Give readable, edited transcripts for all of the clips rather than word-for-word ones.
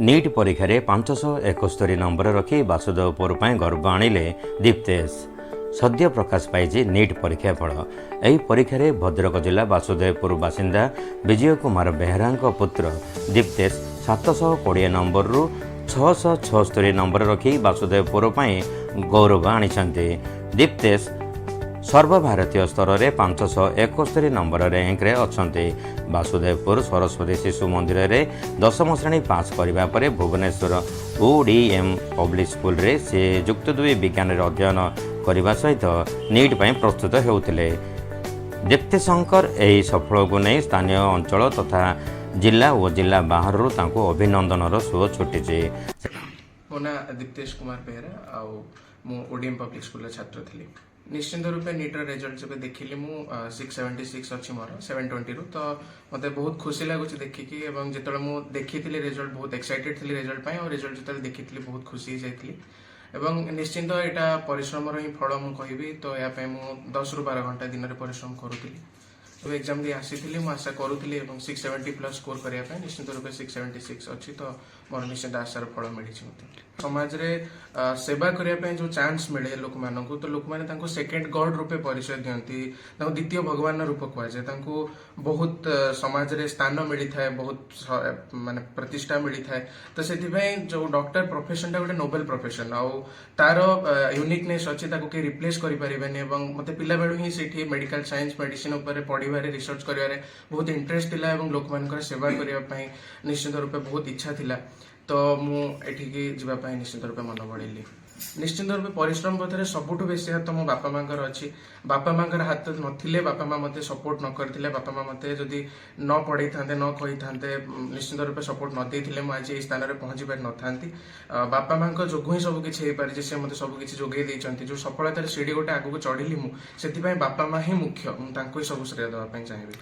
NEET परीक्षा 571 number रखी वासुदेवपुर गर्व आणिले दीप्तेश। सद्य प्रकाश पाई नीट परीक्षा फल। यह परीक्षा भद्रक जिला वासुदेवपुर बासिंदा विजय कुमार बेहरा पुत्र दीप्तेश 720 नंबर रु 676 नंबर रखी वासुदेवपुर गौरव आनी। दीप्तेश सर्वभारतीय स्तर में 571 नंबर रैंक रे अच्छे। वासुदेवपुर सरस्वती शिशु मंदिर में 10वीं श्रेणी पास करने पर भुवनेश्वर ODM पब्लिक स्कूल रे से युक्त 2 विज्ञान अध्ययन करने सहित नीट पर प्रस्तुत होते। दीप्तेशंकर यह सफल को नहीं स्थानीय अंचल तथा जिला और जिला बाहर अभिनंदन सुओ छुटी। मो ना दीप्तेश कुमार बेहरा मु ODM पब्लिक स्कूल छात्र थी। निश्चिंत रूपे नीटर रिजल्ट जब देखिली मु 676 अच्छी मोर 720 रु तो मते बहुत खुशी लगुच देखिकी। एवं जिते मु देखी रिजल्ट बहुत एक्साइटेड थी रिजल्ट और रिजल्ट जो देखी बहुत खुशी जाइली। एवं निश्चिंत यहाँ परिश्रम ही फल मु कहबी। तो यहाँ मु 10 रु 12 घंटा दिन में परिश्रम करूली। तो एग्जाम दी आसी आशा करूली 670 प्लस स्कोर करने निश्चित रूपे 676 अच्छी। तो मोर निश्चित आशार फल मिली। समाज रे सेवा करने जो चांस मिले लोक मानू तो लोक मैंने सेकेंड गॉड रूपे परिचय दियंती। द्वितीय भगवान रूप कहुए। बहुत समाज रे स्थान मिली थाए, बहुत माने प्रतिष्ठा मिली थाए। तो से जो डॉक्टर प्रोफेशन गोटे नोबेल प्रोफेशन तार यूनिकनेस अच्छी के रिप्लेस करें। मत पिला बेलू ही से मेडिकल साइंस मेडिसिन पढ़ार रिसर्च कर बहुत इंटरेस्ट थिला एवं लोक मान सेवा करने निश्चित रूपे बहुत इच्छा थिला। तो मुझे जावाई निश्चित रूपे मन बढ़ेली। निश्चित रूपे परिश्रम पथरे सबुठ बेसी हाथ मो बापा माँ अच्छी। बापा माँ हाथ नथिले बापा माँ मते सपोर्ट न करथिले, बापा माँ मते जदि न पढ़े था न कही था निश्चित रूपे सपोर्ट न देथिले मु आज ए स्थान में पहुंची पारि न थांती। बापा माँ जोगु ही सब किछि हे पारि से मते सब किछि जोगै दैछंती। जो सफलतार सीढ़ी गोटे आगु चढ़िली मु सेति बापा माँ ही मुख्य। तांको ही सब श्रेय देवा पई चाहिबी।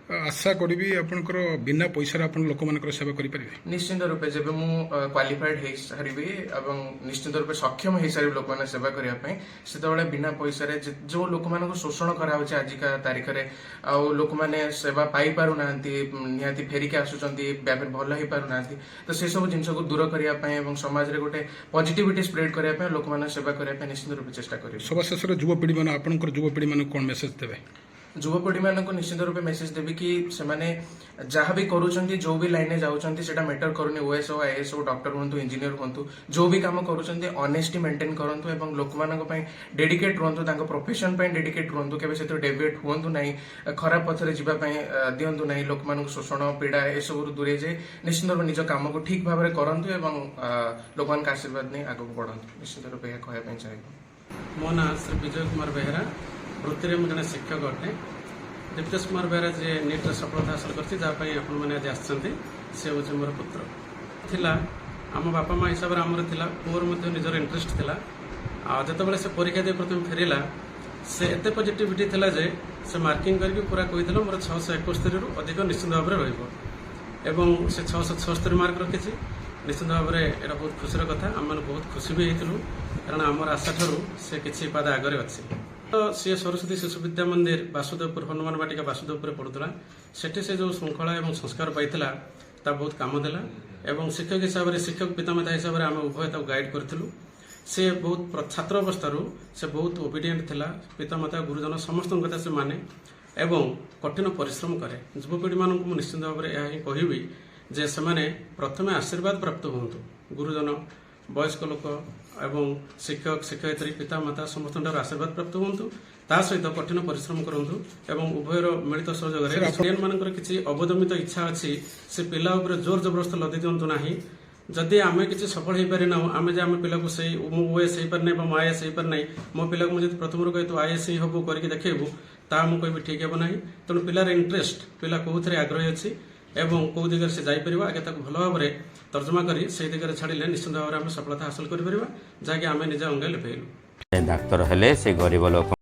आशा करी आपनकर बिना पैसा आपण लोक मानकर सेवा करि परिबे। निश्चित रूपे जब मु क्वालिफाइड हे सारिबी एवं निश्चित रूपे सक्षम हे सारि लोक माने सेवा करिया पई सेतबेले बिना पैसा रे जो लोक मानको शोषण करा होचे आजिका तारिख रे आ लोक माने सेवा पाई पारु नांती निहाती फेरिके आसुचंती व्यापार भल हे पारु नांती। तो से सब जिंस को दूर करिया पई एवं समाज रे गोटे पॉजिटिविटी स्प्रेड करिया पई लोक माने सेवा करिया पई निश्चित रूपे चेष्टा करियो। सब शेष रे युवा पीढ़ी माने आपनकर युवा पीढ़ी माने कोन मेसेज देबे? युवपीढ़ी मानक निश्चित रूपे मेसेज देवी कि सेमाने जहाँ भी करूछंती जो भी लाइन जाउछंती सेटा मैटर करूनी। OS हो IAS हो डॉक्टर हुंतु इंजीनियर हुंतु जो भी काम करूछंती ऑनेस्टी मेंटेन करंतु एवं लोक मानक पई डेडिकेट रहंतु, तांको प्रोफेशन पई डेडिकेट रहंतु। केबे सेतो डेविएट हुंतु नाही, खराब पथरे जिबा पई दियंतु नाही। लोक मानक शोषण पीड़ा ए सब दूरे जे निश्चित रूपे निज काम को ठीक भाबरे करंतु एवं लोक मानक आशीर्वाद नै आगु बढ़ंतु। निश्चित रूपे या कहया पई चाहिबो। मो ना श्री विजय कुमार बेहरा वृत्ति में जन शिक्षक अटे। दीप्तेश कुमार बेहरा जे नीट सफलता हासिल करछि जहाँपाई आपण मैंने आज आसछन्ती से हूँ मोर पुत्र थिला। आम बापा माँ हिसाब से आमर थिला मोर मध्य निजर इंटरेस्ट थिला। आ जतबेले से परीक्षा दे प्रथम फेरिला से एते पॉजिटिविटी थिला जे से मार्किंग करके पूरा कहिथिलो मोर 671 रु अधिक निश्चित भाव में रहइबो एवं से 676 मार्क रखिछि। निश्चित भाव में एटा बहुत खुशीर कथा। आम मैंने बहुत खुशी भी होइथिलु कारण आमर आशा ठारू से किछि पाद आगरे अछि। तो सी सरस्वती शिशु विद्या मंदिर वासुदेवपुर हनुमान बाटिका वासुदेवपुर पढ़ुला। सेठी से जो श्रृंखला और संस्कार पाइला ता बहुत काम देला एवं शिक्षक हिसाब से शिक्षक पितामाता हिसाब से आम उभय गाइड करूँ। से बहुत छात्र अवस्था से बहुत ओबिडिएंट थिला। पितामाता गुरुजन समस्त कथा से माने एवं कठिन परिश्रम करे। युवपीढ़ी मानक निश्चित भाव में यह कहबी जे से प्रथमे आशीर्वाद प्राप्त होंतु। गुरुजन वयस्क लोक एवं शिक्षक शिक्षयित्री पितामाता समस्त आशीर्वाद प्राप्त होंतु। ता सहित कठिन परिश्रम करंतु एवं उभयर मिलित सहयोग स्टूडेंट मानकर किछि अवदमित इच्छा अछि से पिला ऊपर जोर जबरदस्त लदी दियंतु नाही। जदि आमे किछि सफल हे पारि ना आमे जे आमे पिला को सही OS हे पारि नै बा IAS हे पारि नै मो पिला को जदि प्रथम कहे तो IAS ही हबो करके देखैबो ता मु कहबी ठीक हेबो नाही। तेणु पिलार इंटरेस्ट पिला कोथरे आग्रह अछि एवं कौ दिगरे से जाई परिबा आगे ताको भल भाव तर्जमा करी से दिगरे छाड़िले निश्चित भाव में सफलता हासिल करि परिबा जाके आमे निज अंगे लेपेलु। डाक्तर हेले से गरीब लोक